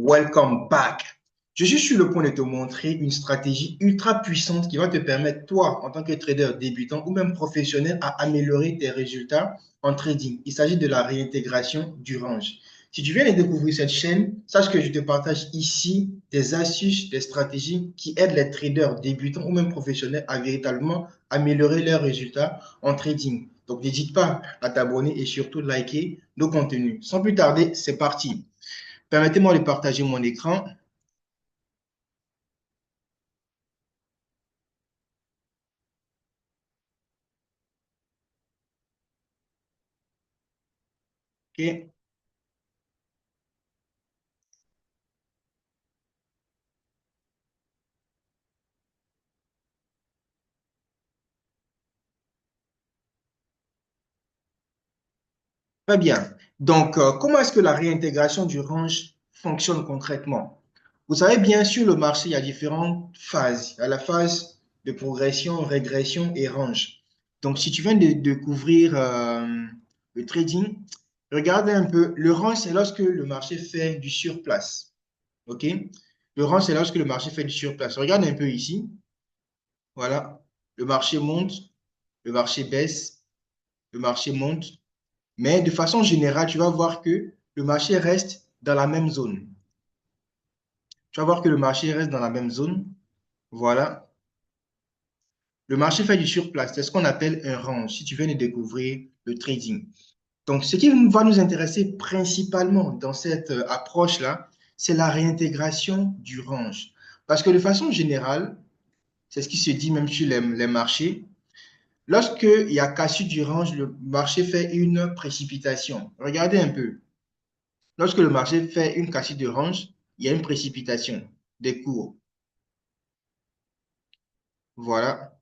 Welcome back. Je suis sur le point de te montrer une stratégie ultra puissante qui va te permettre, toi, en tant que trader débutant ou même professionnel, à améliorer tes résultats en trading. Il s'agit de la réintégration du range. Si tu viens de découvrir cette chaîne, sache que je te partage ici des astuces, des stratégies qui aident les traders débutants ou même professionnels à véritablement améliorer leurs résultats en trading. Donc, n'hésite pas à t'abonner et surtout liker nos contenus. Sans plus tarder, c'est parti. Permettez-moi de partager mon écran. OK. Très bien. Donc, comment est-ce que la réintégration du range fonctionne concrètement? Vous savez, bien sûr, le marché, il y a différentes phases. Il y a la phase de progression, régression et range. Donc, si tu viens de découvrir le trading, regardez un peu. Le range, c'est lorsque le marché fait du surplace. OK? Le range, c'est lorsque le marché fait du surplace. Regarde un peu ici. Voilà. Le marché monte, le marché baisse, le marché monte. Mais de façon générale, tu vas voir que le marché reste dans la même zone. Tu vas voir que le marché reste dans la même zone. Voilà. Le marché fait du surplace. C'est ce qu'on appelle un range, si tu viens de découvrir le trading. Donc, ce qui va nous intéresser principalement dans cette approche-là, c'est la réintégration du range. Parce que de façon générale, c'est ce qui se dit même sur les marchés, lorsqu'il y a cassure du range, le marché fait une précipitation. Regardez un peu. Lorsque le marché fait une cassure de range, il y a une précipitation des cours. Voilà.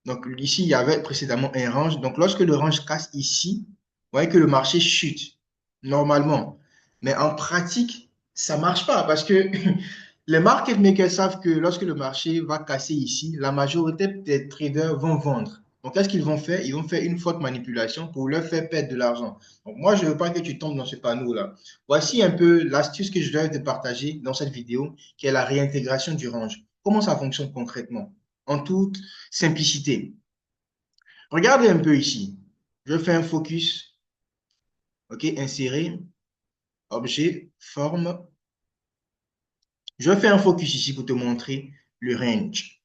Donc ici, il y avait précédemment un range. Donc lorsque le range casse ici, vous voyez que le marché chute normalement. Mais en pratique, ça ne marche pas parce que les market makers savent que lorsque le marché va casser ici, la majorité des traders vont vendre. Donc qu'est-ce qu'ils vont faire? Ils vont faire une forte manipulation pour leur faire perdre de l'argent. Donc moi, je ne veux pas que tu tombes dans ce panneau-là. Voici un peu l'astuce que je dois te partager dans cette vidéo, qui est la réintégration du range. Comment ça fonctionne concrètement? En toute simplicité. Regardez un peu ici. Je fais un focus. OK, insérer, objet, forme. Je fais un focus ici pour te montrer le range.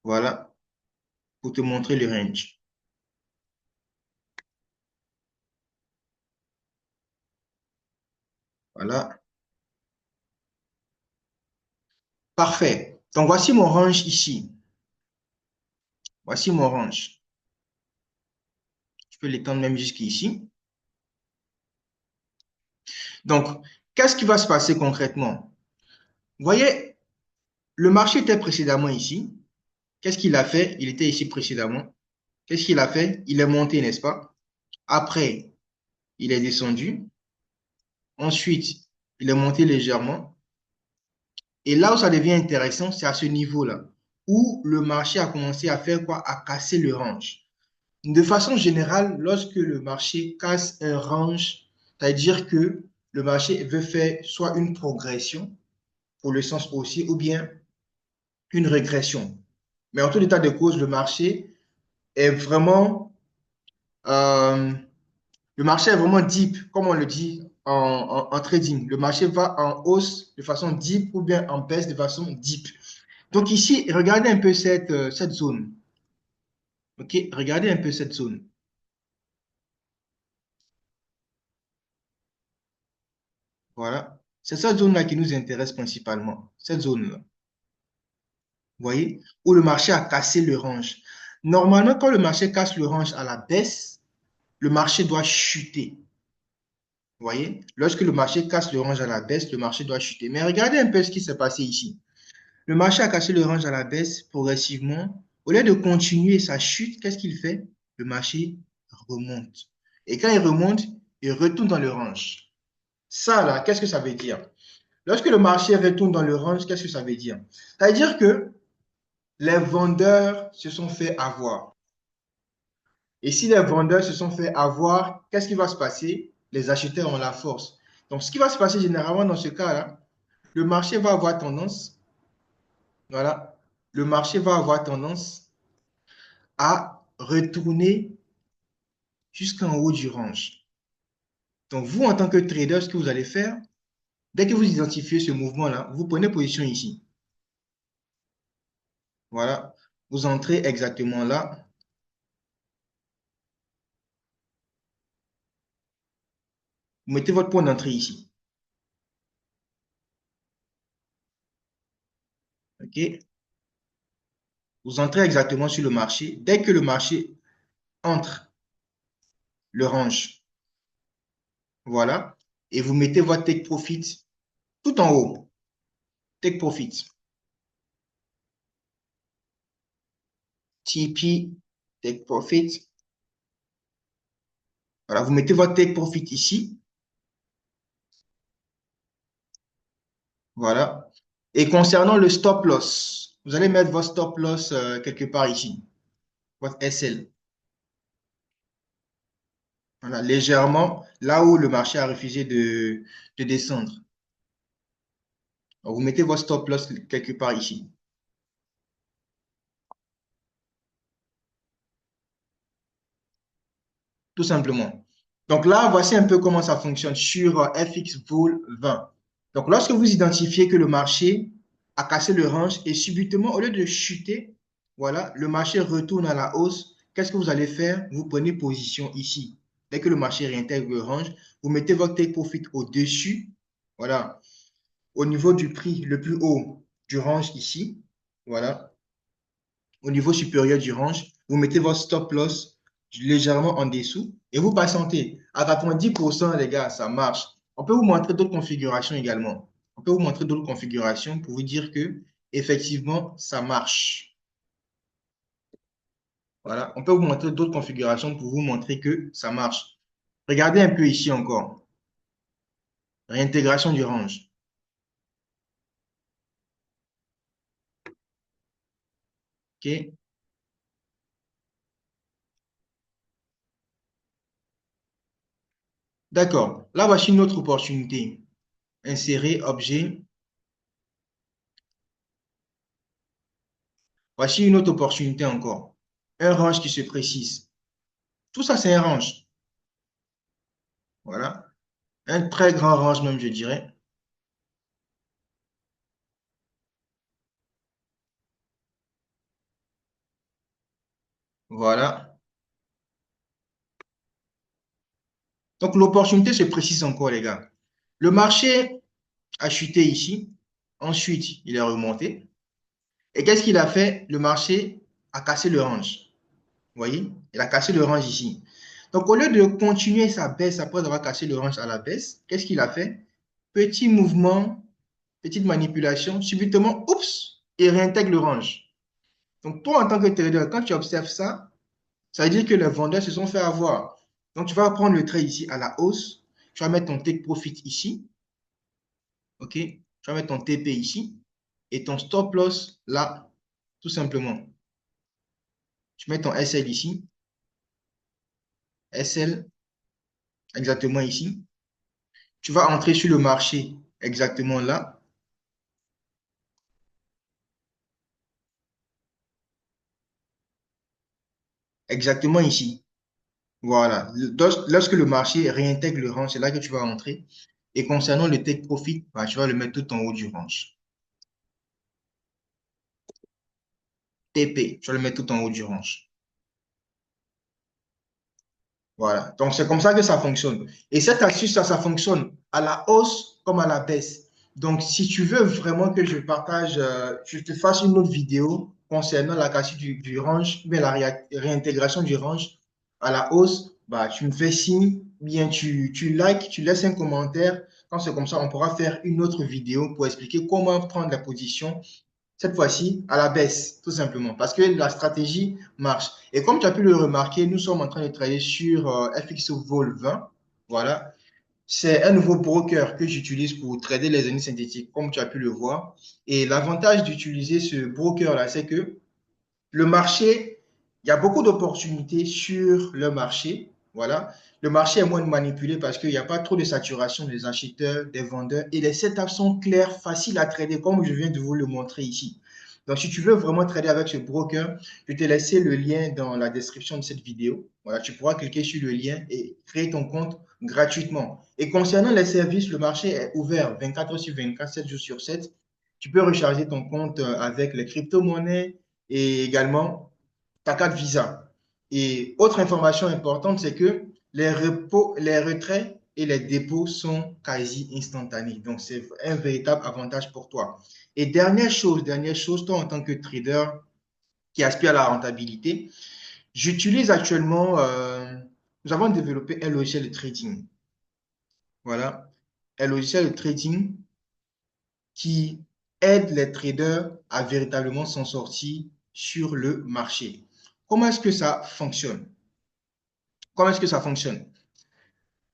Voilà, pour te montrer le range. Voilà, parfait. Donc, voici mon range ici. Voici mon range. Je peux l'étendre même jusqu'ici. Donc, qu'est-ce qui va se passer concrètement? Vous voyez, le marché était précédemment ici. Qu'est-ce qu'il a fait? Il était ici précédemment. Qu'est-ce qu'il a fait? Il est monté, n'est-ce pas? Après, il est descendu. Ensuite, il est monté légèrement. Et là où ça devient intéressant, c'est à ce niveau-là, où le marché a commencé à faire quoi? À casser le range. De façon générale, lorsque le marché casse un range, c'est-à-dire que le marché veut faire soit une progression pour le sens haussier ou bien une régression. Mais en tout état de cause, le marché est vraiment, euh, le marché est vraiment deep, comme on le dit en trading. Le marché va en hausse de façon deep ou bien en baisse de façon deep. Donc ici, regardez un peu cette zone. OK? Regardez un peu cette zone. Voilà. C'est cette zone-là qui nous intéresse principalement. Cette zone-là. Vous voyez? Où le marché a cassé le range. Normalement, quand le marché casse le range à la baisse, le marché doit chuter. Vous voyez? Lorsque le marché casse le range à la baisse, le marché doit chuter. Mais regardez un peu ce qui s'est passé ici. Le marché a cassé le range à la baisse progressivement. Au lieu de continuer sa chute, qu'est-ce qu'il fait? Le marché remonte. Et quand il remonte, il retourne dans le range. Ça, là, qu'est-ce que ça veut dire? Lorsque le marché retourne dans le range, qu'est-ce que ça veut dire? Ça veut dire que les vendeurs se sont fait avoir. Et si les vendeurs se sont fait avoir, qu'est-ce qui va se passer? Les acheteurs ont la force. Donc, ce qui va se passer généralement dans ce cas-là, le marché va avoir tendance, voilà, le marché va avoir tendance à retourner jusqu'en haut du range. Donc, vous, en tant que trader, ce que vous allez faire, dès que vous identifiez ce mouvement-là, vous prenez position ici. Voilà. Vous entrez exactement là. Vous mettez votre point d'entrée ici. OK? Vous entrez exactement sur le marché. Dès que le marché entre le range, voilà, et vous mettez votre take profit tout en haut. Take profit. TP, take profit. Voilà, vous mettez votre take profit ici. Voilà. Et concernant le stop loss, vous allez mettre votre stop loss quelque part ici, votre SL. Voilà, légèrement là où le marché a refusé de descendre. Donc, vous mettez votre stop loss quelque part ici, tout simplement. Donc là, voici un peu comment ça fonctionne sur FX Vol 20. Donc lorsque vous identifiez que le marché a cassé le range et subitement, au lieu de chuter, voilà, le marché retourne à la hausse, qu'est-ce que vous allez faire? Vous prenez position ici. Dès que le marché réintègre le range, vous mettez votre take profit au-dessus, voilà, au niveau du prix le plus haut du range ici, voilà, au niveau supérieur du range, vous mettez votre stop loss légèrement en dessous et vous patientez. À 90%, les gars, ça marche. On peut vous montrer d'autres configurations également. On peut vous montrer d'autres configurations pour vous dire que effectivement, ça marche. Voilà, on peut vous montrer d'autres configurations pour vous montrer que ça marche. Regardez un peu ici encore. Réintégration du range. OK? D'accord. Là, voici une autre opportunité. Insérer objet. Voici une autre opportunité encore. Un range qui se précise. Tout ça, c'est un range. Voilà. Un très grand range même, je dirais. Voilà. Donc, l'opportunité se précise encore, les gars. Le marché a chuté ici. Ensuite, il est remonté. Et qu'est-ce qu'il a fait? Le marché a cassé le range. Vous voyez? Il a cassé le range ici. Donc, au lieu de continuer sa baisse après avoir cassé le range à la baisse, qu'est-ce qu'il a fait? Petit mouvement, petite manipulation, subitement, oups, il réintègre le range. Donc, toi, en tant que trader, quand tu observes ça, ça veut dire que les vendeurs se sont fait avoir. Donc, tu vas prendre le trait ici à la hausse. Tu vas mettre ton take profit ici. OK? Tu vas mettre ton TP ici. Et ton stop loss là, tout simplement. Tu mets ton SL ici. SL exactement ici. Tu vas entrer sur le marché exactement là. Exactement ici. Voilà. Lorsque le marché réintègre le range, c'est là que tu vas entrer. Et concernant le take profit, bah, tu vas le mettre tout en haut du range. TP, tu vas le mettre tout en haut du range. Voilà. Donc, c'est comme ça que ça fonctionne. Et cette astuce, ça fonctionne à la hausse comme à la baisse. Donc, si tu veux vraiment que je partage, je te fasse une autre vidéo concernant la cassure du range, mais la réintégration du range à la hausse, bah, tu me fais signe, bien tu likes, tu laisses un commentaire. Quand c'est comme ça, on pourra faire une autre vidéo pour expliquer comment prendre la position cette fois-ci à la baisse, tout simplement, parce que la stratégie marche. Et comme tu as pu le remarquer, nous sommes en train de travailler sur FX Vol 20. Voilà. C'est un nouveau broker que j'utilise pour trader les indices synthétiques, comme tu as pu le voir. Et l'avantage d'utiliser ce broker-là, c'est que le marché, il y a beaucoup d'opportunités sur le marché. Voilà. Le marché est moins manipulé parce qu'il n'y a pas trop de saturation des acheteurs, des vendeurs et les setups sont clairs, faciles à trader comme je viens de vous le montrer ici. Donc, si tu veux vraiment trader avec ce broker, je t'ai laissé le lien dans la description de cette vidéo. Voilà, tu pourras cliquer sur le lien et créer ton compte gratuitement. Et concernant les services, le marché est ouvert 24 heures sur 24, 7 jours sur 7. Tu peux recharger ton compte avec les crypto-monnaies et également ta carte Visa. Et autre information importante, c'est que les retraits et les dépôts sont quasi instantanés. Donc, c'est un véritable avantage pour toi. Et dernière chose, toi en tant que trader qui aspire à la rentabilité, j'utilise actuellement, nous avons développé un logiciel de trading. Voilà, un logiciel de trading qui aide les traders à véritablement s'en sortir sur le marché. Comment est-ce que ça fonctionne? Comment est-ce que ça fonctionne?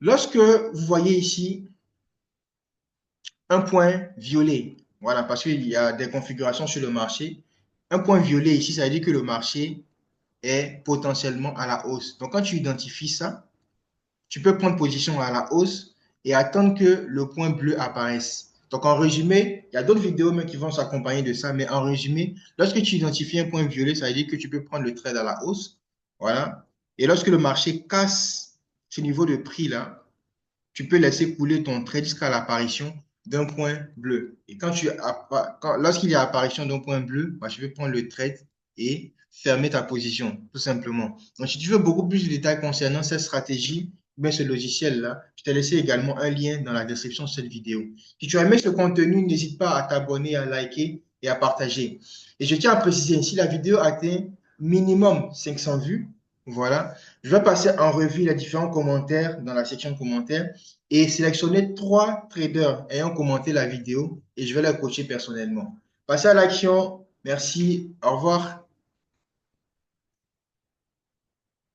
Lorsque vous voyez ici un point violet, voilà, parce qu'il y a des configurations sur le marché, un point violet ici, ça veut dire que le marché est potentiellement à la hausse. Donc, quand tu identifies ça, tu peux prendre position à la hausse et attendre que le point bleu apparaisse. Donc, en résumé, il y a d'autres vidéos même qui vont s'accompagner de ça, mais en résumé, lorsque tu identifies un point violet, ça veut dire que tu peux prendre le trade à la hausse. Voilà. Et lorsque le marché casse ce niveau de prix-là, tu peux laisser couler ton trade jusqu'à l'apparition d'un point bleu. Et lorsqu'il y a apparition d'un point bleu, bah, tu peux prendre le trade et fermer ta position, tout simplement. Donc, si tu veux beaucoup plus de détails concernant cette stratégie, bien ce logiciel-là, je t'ai laissé également un lien dans la description de cette vidéo. Si tu as aimé ce contenu, n'hésite pas à t'abonner, à liker et à partager. Et je tiens à préciser, si la vidéo atteint minimum 500 vues, voilà, je vais passer en revue les différents commentaires dans la section commentaires et sélectionner 3 traders ayant commenté la vidéo et je vais les coacher personnellement. Passez à l'action. Merci. Au revoir.